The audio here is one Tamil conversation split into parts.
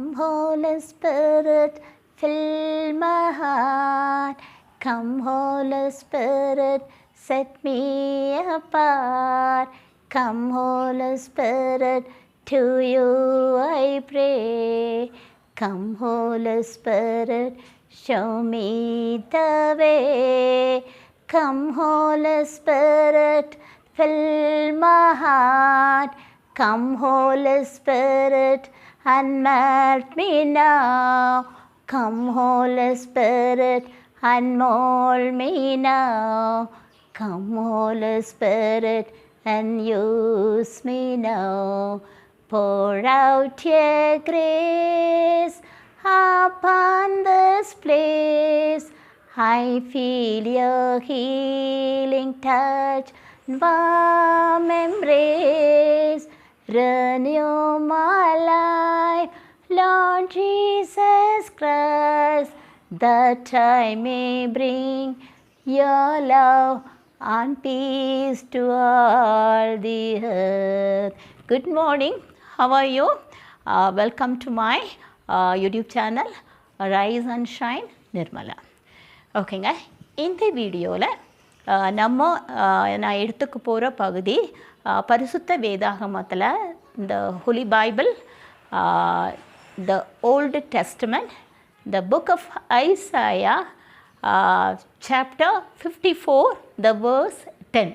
Come, Holy Spirit, fill my heart. Come, Holy Spirit, set me apart. Come, Holy Spirit, to you I pray. Come, Holy Spirit, show me the way. Come, Holy Spirit, fill my heart. Come, Holy Spirit, and melt me now. Come, Holy Spirit, and mold me now. Come, Holy Spirit, and use me now. Pour out your grace upon this place. I feel your healing touch, warm embrace. Renew my life, Lord Jesus Christ, that I may bring your love and peace to all the earth. Good morning. How are you? Welcome to my YouTube channel, Rise and Shine Nirmala. ஓகேங்க, இந்த வீடியோவில் நான் எடுத்துக்க போகிற பகுதி பரிசுத்த வேதாகமத்தில் இந்த holy Bible, the old testament, the book of Isaiah, chapter 54, the verse 10.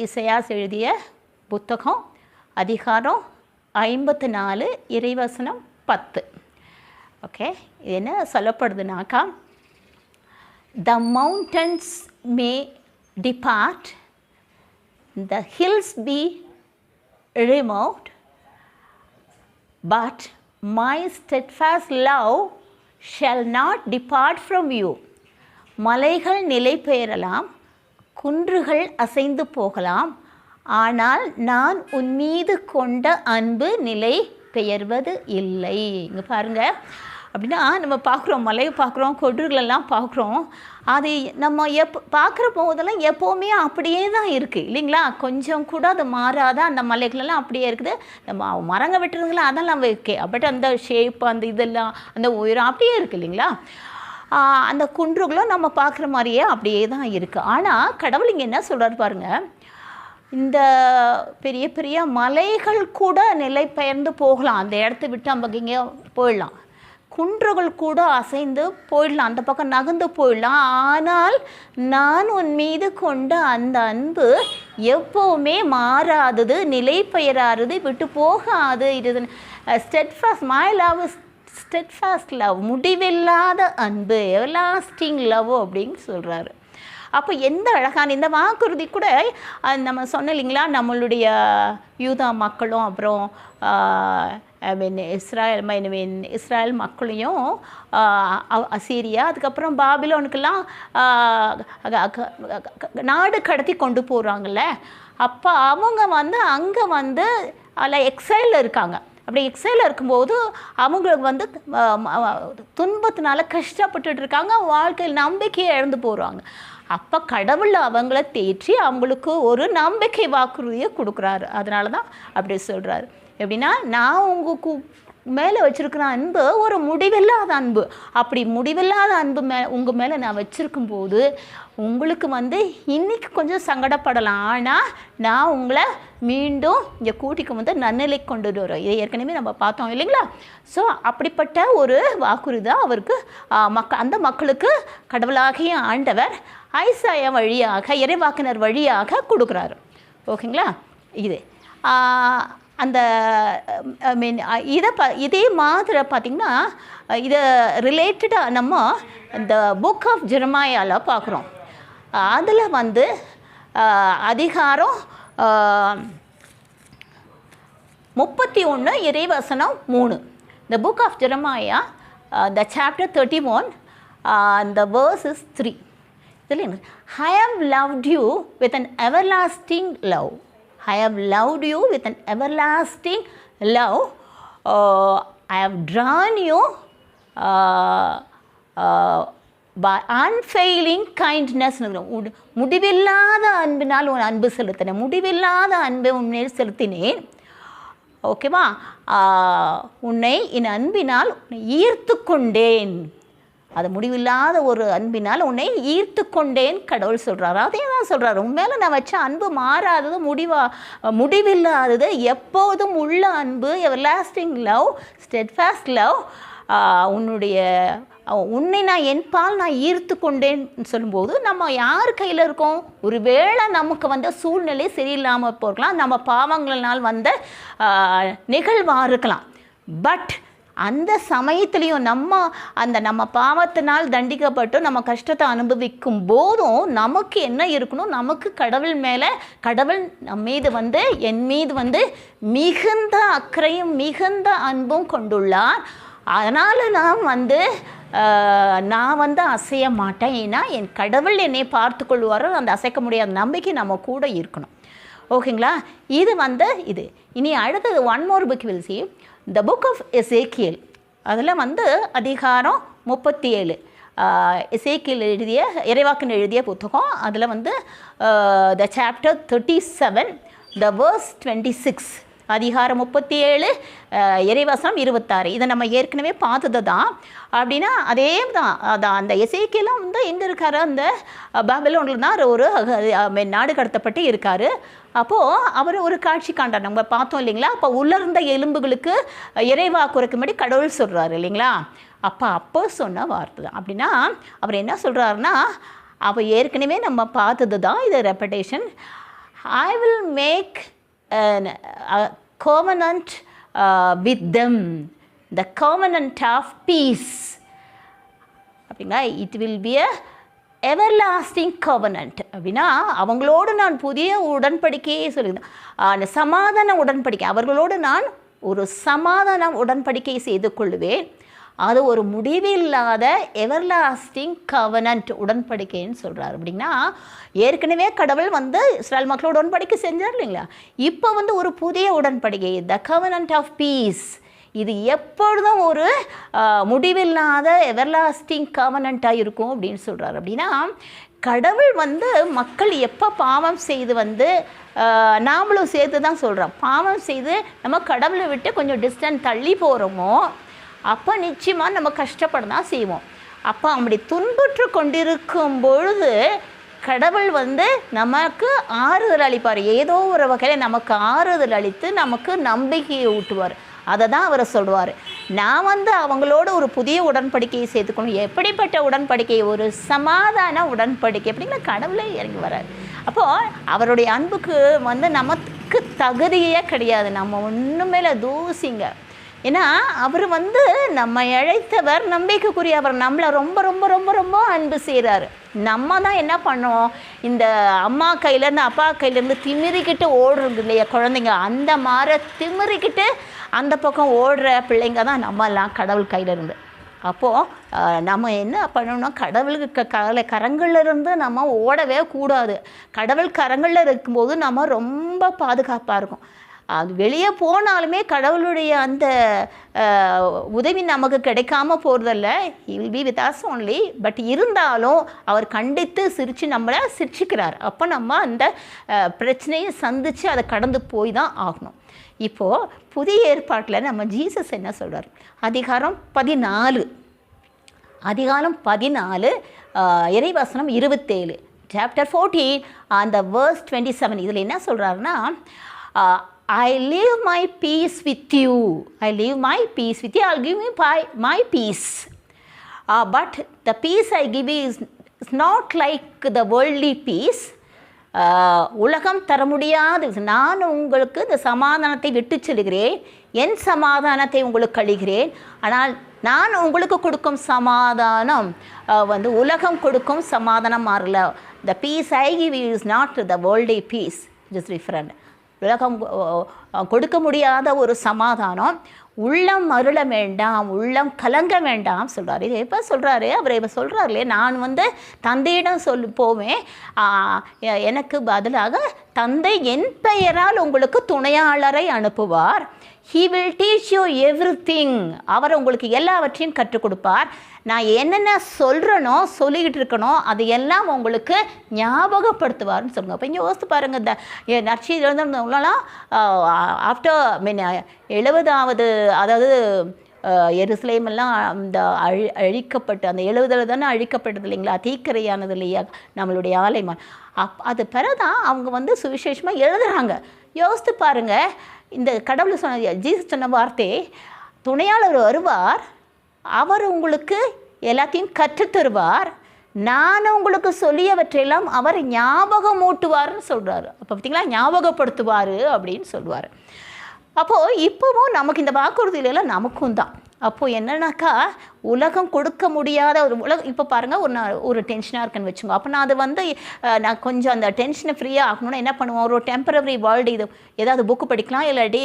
இசையாஸ் எழுதிய புத்தகம், அதிகாரம் 54, இறைவசனம் 10. ஓகே, இது என்ன சொல்லப்படுதுனாக்கா, the mountains may depart, the hills be removed, but my steadfast love shall not depart from you. மலைகள் நிலை பெயரலாம், குன்றுகள் அசைந்து போகலாம், ஆனால் நான் உன் மீது கொண்ட அன்பு நிலை பெயர்வது இல்லை. இங்கே பாருங்கள், அப்படின்னா நம்ம பார்க்குறோம், மலையை பார்க்குறோம், கொன்றுகளெல்லாம் பார்க்குறோம். அது நம்ம பார்க்குற போதெல்லாம் எப்போவுமே அப்படியே தான் இருக்குது இல்லைங்களா? கொஞ்சம் கூட அது மாறாத அந்த மலைகளெல்லாம் அப்படியே இருக்குது. நம்ம மரங்க வெட்டுறதுங்களா அதெல்லாம் ஓகே, பட் அந்த ஷேப், அந்த இதெல்லாம், அந்த உயரம் அப்படியே இருக்குது இல்லைங்களா? அந்த குன்றுகளும் நம்ம பார்க்குற மாதிரியே அப்படியே தான் இருக்குது. ஆனால் கடவுள் இங்கே என்ன சொல்கிறார் பாருங்கள், இந்த பெரிய பெரிய மலைகள் கூட நிலை பெயர்ந்து போகலாம், அந்த இடத்த விட்டு நம்ம இங்கே போயிடலாம், குன்றுகள் கூட அசைந்து போயிடலாம், அந்த பக்கம் நகர்ந்து போயிடலாம், ஆனால் நான் உன் மீது கொண்ட அந்த அன்பு எப்போவுமே மாறாதது, நிலை பெயராதது, விட்டு போகாது. இது steadfast, my love is steadfast love, முடிவில்லாத அன்பு, எவர்லாஸ்டிங் லவ் அப்படின்னு சொல்கிறாரு. அப்போ எந்த அழகான இந்த வாக்குறுதி கூட நம்ம சொன்ன இல்லைங்களா, நம்மளுடைய யூதா மக்களும் அப்புறம் இஸ்ராயல் மக்களையும் அசீரியா, அதுக்கப்புறம் பாபிலோனுக்கெல்லாம் நாடு கடத்தி கொண்டு போகிறாங்கல்ல, அப்போ அவங்க அங்கே அதில் எக்ஸைலில் இருக்காங்க. அப்படி எக்ஸைலில் இருக்கும்போது அவங்களுக்கு துன்பத்தினால கஷ்டப்பட்டுட்டு இருக்காங்க, வாழ்க்கையில் நம்பிக்கையை இழந்து போகிறாங்க. அப்போ கடவுள் அவங்கள தேற்றி அவங்களுக்கு ஒரு நம்பிக்கை வாக்குறுதியை கொடுக்குறாரு. அதனால தான் அப்படி சொல்கிறாரு. எப்படின்னா, நான் உங்களுக்கு மேலே வச்சுருக்கிற அன்பு ஒரு முடிவில்லாத அன்பு. அப்படி முடிவில்லாத அன்பு உங்கள் மேலே நான் வச்சுருக்கும்போது உங்களுக்கு இன்றைக்கி கொஞ்சம் சங்கடப்படலாம், ஆனால் நான் உங்களை மீண்டும் இங்கே கூட்டிக்கு நன்னிலை கொண்டு வரோம். இதை ஏற்கனவே நம்ம பார்த்தோம் இல்லைங்களா? ஸோ அப்படிப்பட்ட ஒரு வாக்குறுதி தான் அவருக்கு அந்த மக்களுக்கு கடவுளாகிய ஆண்டவர் ஐசாயா வழியாக, இறைவாக்கினர் வழியாக கொடுக்குறாரு. ஓகேங்களா? இது அந்த இதே மாதிரி பார்த்திங்கன்னா, இதை ரிலேட்டடாக நம்ம இந்த புக் ஆஃப் ஜெரமாயாவில் பார்க்குறோம். அதில் அதிகாரம் 31, இறைவசனம் 3. The book of Jeremiah, the chapter 31, the verse is 3. I have loved you with an everlasting love. I have loved you with an everlasting love. I have drawn you by unfailing kindness. முடிவில்லாத அன்பினால் உன் அன்பு செலுத்தினேன், முடிவில்லாத அன்பை உன் மேல் செலுத்தினேன். ஓகேவா? உன்னை என் அன்பினால் ஈர்த்து கொண்டேன். அது முடிவில்லாத ஒரு அன்பினால் உன்னை ஈர்த்து கொண்டேன் கடவுள் சொல்கிறாரு. அதே தான் சொல்கிறாரு, உண்மையில நான் வச்ச அன்பு மாறாதது, முடிவில்லாதது, எப்போதும் உள்ள அன்பு, எவர்லாஸ்டிங் லவ், ஸ்டெட்ஃபாஸ்ட் லவ். உன்னை நான் என்பால் நான் ஈர்த்து கொண்டேன்னு சொல்லும்போது நம்ம யார் கையில் இருக்கோம்? ஒருவேளை நமக்கு சூழ்நிலை சரியில்லாமல் போகலாம், நம்ம பாவங்களினால் வந்த நிகழ்வாக இருக்கலாம். பட் அந்த சமயத்துலேயும் நம்ம பாவத்தினால் தண்டிக்கப்பட்டு நம்ம கஷ்டத்தை அனுபவிக்கும் போதும் நமக்கு என்ன இருக்கணும்? நமக்கு கடவுள் நம் மீது என் மீது மிகுந்த அக்கறையும் மிகுந்த அன்பும் கொண்டுள்ளார். அதனால் நான் அசைய மாட்டேன். ஏன்னா என் கடவுள் என்னை பார்த்து கொள்வாரோ, அந்த அசைக்க முடியாத நம்பிக்கை நம்ம கூட இருக்கணும். ஓகேங்களா? இது இனி அடுத்தது one more book will see the book of Ezekiel. அதில் அதிகாரம் 37 எசேக்கியேல் எழுதிய இறைவாக்கினர் எழுதிய புத்தகம். அதில் the chapter 37 the verse 26, அதிகாரம் 37 இறைவசனம் 26. இதை நம்ம ஏற்கனவே பார்த்தது தான். அப்படின்னா அதே தான். அந்த எசேக்கியேலும் எங்கே இருக்காரு? அந்த பாபிலோனில் தான் ஒரு நாடு கடத்தப்பட்டு இருக்கார். அப்போது அவர் ஒரு காட்சி காண்டார், நம்ம பார்த்தோம் இல்லைங்களா? அப்போ உலர்ந்த எலும்புகளுக்கு இறைவாக்கு இருக்கும்படி கடவுள் சொல்கிறாரு இல்லைங்களா? அப்போ சொன்ன வார்த்தை தான். அப்படின்னா அவர் என்ன சொல்கிறாருன்னா, அப்போ ஏற்கனவே நம்ம பார்த்தது தான், இது repetition. I will make covenant with them, the covenant of peace. அப்படின்னா it will be a everlasting covenant. அப்படின்னா அவங்களோடு நான் புதிய உடன்படிக்கையை சொல்லியிருந்தேன், சமாதான உடன்படிக்கை. அவர்களோடு நான் ஒரு சமாதான உடன்படிக்கை செய்து கொள்வேன். அது ஒரு முடிவில்லாத எவர்லாஸ்டிங் கவனன்ட் உடன்படிக்கைன்னு சொல்கிறார். அப்படின்னா ஏற்கனவே கடவுள் இஸ்ரேல் மக்களோட உடன்படிக்கை செஞ்சார் இல்லைங்களா? இப்போ ஒரு புதிய உடன்படிக்கை, த கவனன்ட் ஆஃப் பீஸ். இது எப்பொழுதும் ஒரு முடிவில்லாத எவர்லாஸ்டிங் கவனண்ட்டாக இருக்கும் அப்படின்னு சொல்கிறார். அப்படின்னா கடவுள் மக்கள் எப்போ பாவம் செய்து நாமளும் சேர்த்து தான் சொல்கிறோம், பாவம் செய்து நம்ம கடவுளை விட்டு கொஞ்சம் டிஸ்டன்ஸ் தள்ளி போகிறோமோ, அப்போ நிச்சயமாக நம்ம கஷ்டப்பட தான் செய்வோம். அப்போ அப்படி துன்புற்று கொண்டிருக்கும் பொழுது கடவுள் நமக்கு ஆறுதல் அளிப்பார். ஏதோ ஒரு வகையில் நமக்கு ஆறுதல் அளித்து நமக்கு நம்பிக்கையை ஊட்டுவார். அதை தான் அவர் சொல்லுவார், நான் அவங்களோட ஒரு புதிய உடன்படிக்கையை சேர்த்துக்கணும். எப்படிப்பட்ட உடன்படிக்கை? ஒரு சமாதான உடன்படிக்கை. அப்படிங்கிற கடவுளே இறங்கி வரார். அப்போது அவருடைய அன்புக்கு நமக்கு தகுதியே கிடையாது. நம்ம ஒன்றுமே தூசிங்க. ஏன்னா அவர் நம்ம அழைத்தவர் நம்பிக்கைக்குரிய. அவர் நம்மளை ரொம்ப ரொம்ப ரொம்ப ரொம்ப அன்பு செய்கிறாரு. நம்ம தான் என்ன பண்ணோம்? இந்த அம்மா கையிலேருந்து அப்பா கையிலேருந்து திமிரிக்கிட்டு ஓடுறது இல்லையா குழந்தைங்க, அந்த மாதிரி திமிரிக்கிட்டு அந்த பக்கம் ஓடுற பிள்ளைங்க தான் நம்மெல்லாம் கடவுள் கையிலேருந்து. அப்போது நம்ம என்ன பண்ணணும்னா, கடவுளுக்கு கரங்கள்லேருந்து நம்ம ஓடவே கூடாது. கடவுள் கரங்களில் இருக்கும்போது நம்ம ரொம்ப பாதுகாப்பாக இருக்கும். அது வெளியே போனாலுமே கடவுளுடைய அந்த உதவி நமக்கு கிடைக்காம போகிறதில்ல. He will be with us only. But இருந்தாலும் அவர் கண்டித்து நம்மளை சிரிச்சுக்கிறார். அப்போ நம்ம அந்த பிரச்சனையை சந்தித்து அதை கடந்து போய் தான் ஆகணும். இப்போது புதிய ஏற்பாட்டில் நம்ம ஜீசஸ் என்ன சொல்கிறார்? அதிகாரம் 14 இறைவசனம் 27, சாப்டர் 14 அந்த verse 27. இதில் என்ன சொல்கிறாருன்னா, I leave my peace with you. I'll give you my peace. But the peace I give you is not like the worldly peace. உலகம் தர முடியாது. நான் உங்களுக்கு இந்த சமாதானத்தை விட்டு செல்கிறேன், என் சமாதானத்தை உங்களுக்கு அளிக்கிறேன். ஆனால் நான் உங்களுக்கு கொடுக்கும் சமாதானம் உலகம் கொடுக்கும் சமாதானம் மாறல. The peace I give you is not the worldly peace, just different. உலகம் கொடுக்க முடியாத ஒரு சமாதானம். உள்ளம் மருள வேண்டாம், உள்ளம் கலங்க வேண்டாம் சொல்கிறார். இது எப்போ சொல்கிறாரு? அவர் இப்போ சொல்கிறார் இல்லையா, நான் தந்தையிடம் போவேன், எனக்கு பதிலாக தந்தை என் பெயரால் உங்களுக்கு துணையாளரை அனுப்புவார். He will teach you everything. அவர் உங்களுக்கு எல்லாவற்றையும் கற்றுக் கொடுப்பார். நான் என்னென்ன சொல்கிறேனோ சொல்லிக்கிட்டு இருக்கணும் அது எல்லாம் உங்களுக்கு ஞாபகப்படுத்துவார்னு சொல்லுங்கள். அப்போ இங்கே யோசித்து பாருங்கள், இந்த நற்செய்தி எழுந்தவங்களாம் ஆஃப்டர் மீன் 70வது, அதாவது எருசலேமெல்லாம் அந்த அழிக்கப்பட்டு அந்த 70 தானே அழிக்கப்பட்டது இல்லைங்களா, தீக்கிரையானது இல்லையா நம்மளுடைய ஆலயமா, அது பிறகுதான் அவங்க சுவிசேஷமாக எழுதுகிறாங்க. யோசித்து பாருங்கள், இந்த கடவுள் சொன்ன ஜீசஸ் சொன்ன வார்த்தை, துணையாளர் வருவார், அவர் உங்களுக்கு எல்லாத்தையும் கற்றுத்தருவார், நான் உங்களுக்கு சொல்லியவற்றையெல்லாம் அவர் ஞாபகம் ஊட்டுவார்னு சொல்கிறாரு. அப்போ பார்த்திங்களா, ஞாபகப்படுத்துவார் அப்படின்னு சொல்லுவார். அப்போது இப்போவும் நமக்கு இந்த வாக்குறுதியிலெல்லாம் நமக்கும் தான். அப்போது என்னன்னாக்கா, உலகம் கொடுக்க முடியாத ஒரு உலகம். இப்போ பாருங்கள், ஒரு டென்ஷனாக இருக்குன்னு வச்சுக்கோங்க. அப்போ நான் நான் கொஞ்சம் அந்த டென்ஷனை ஃப்ரீயாக ஆகணும்னா என்ன பண்ணுவோம், ஒரு டெம்பரரி வேர்ல்டு இது ஏதாவது புக்கு படிக்கலாம், இல்லாட்டி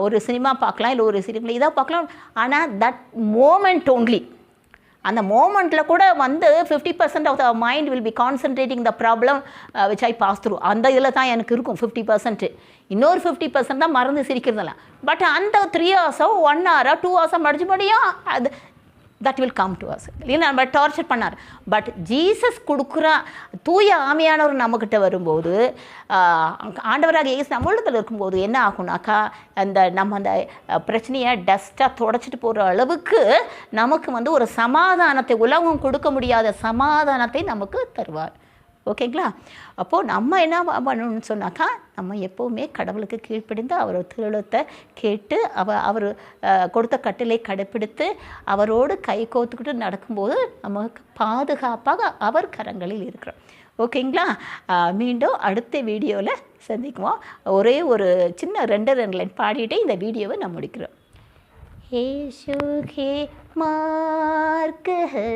ஒரு சினிமா பார்க்கலாம், இல்லை ஒரு சீரியல் இதாக பார்க்கலாம். ஆனால் தட் மோமெண்ட் ஓன்லி, அந்த மோமெண்ட்டில் கூட 50% of the mind will be concentrating the problem which I pass through. அந்த இதில் தான் எனக்கு இருக்கும் 50%. இன்னொரு 50% தான் மறந்து சிரிக்கிறதில்ல. பட் அந்த 3 ஹவர்ஸோ 1 ஹவரோ 2 ஹவர்ஸோ முடியும், அது that will come to us. இல்லை நம்ம டார்ச்சர் பண்ணார். பட் ஜீசஸ் கொடுக்குற தூய ஆமையானவர் நம்மக்கிட்ட வரும்போது, ஆண்டவராக இயேசு நம்மளத்தில் இருக்கும்போது என்ன ஆகுனாக்கா, நம்ம அந்த பிரச்சனையை டஸ்ட்டாக தொடச்சிட்டு போகிற அளவுக்கு நமக்கு ஒரு சமாதானத்தை, உலகம் கொடுக்க முடியாத சமாதானத்தை நமக்கு தருவார். ஓகேங்களா? அப்போது நம்ம என்ன பண்ணணும்னு சொன்னாக்கா, நம்ம எப்போவுமே கடவுளுக்கு கீழ்ப்படிந்து அவர் திருளத்தை கேட்டு அவர் கொடுத்த கட்டளை கடைப்பிடித்து அவரோடு கை கோத்துக்கிட்டு நடக்கும்போது நமக்கு பாதுகாப்பாக அவர் கரங்களில் இருக்கிறோம். ஓகேங்களா? மீண்டும் அடுத்த வீடியோவில் சந்திக்குவோம். ஒரே ஒரு சின்ன 2 லைன் பாடிட்டு இந்த வீடியோவை நான் முடிக்கிறோம். यीशु ही मार्ग है,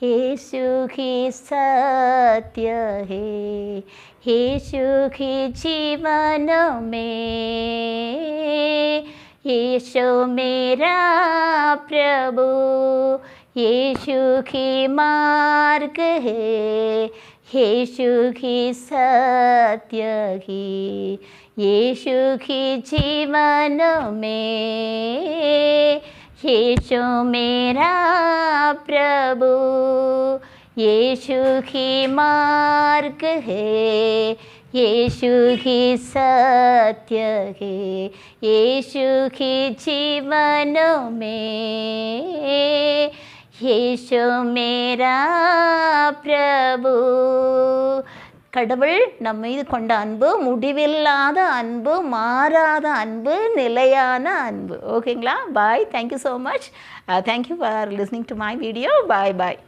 यीशु ही सत्य है, यीशु ही जीवन में, यीशु मेरा प्रभु, यीशु ही मार्ग है, यीशु ही सत्य है, यीशु ही जीवन में, यीशु मेरा प्रभु, यीशु ही मार्ग है, यीशु ही सत्य है, यीशु ही जीवन में, यीशु मेरा प्रभु. கடவுள் நம்ம மீது கொண்ட அன்பு முடிவில்லாத அன்பு, மாறாத அன்பு, நிலையான அன்பு. ஓகேங்களா? Bye. Thank you so much. Thank you for listening to my video. Bye bye.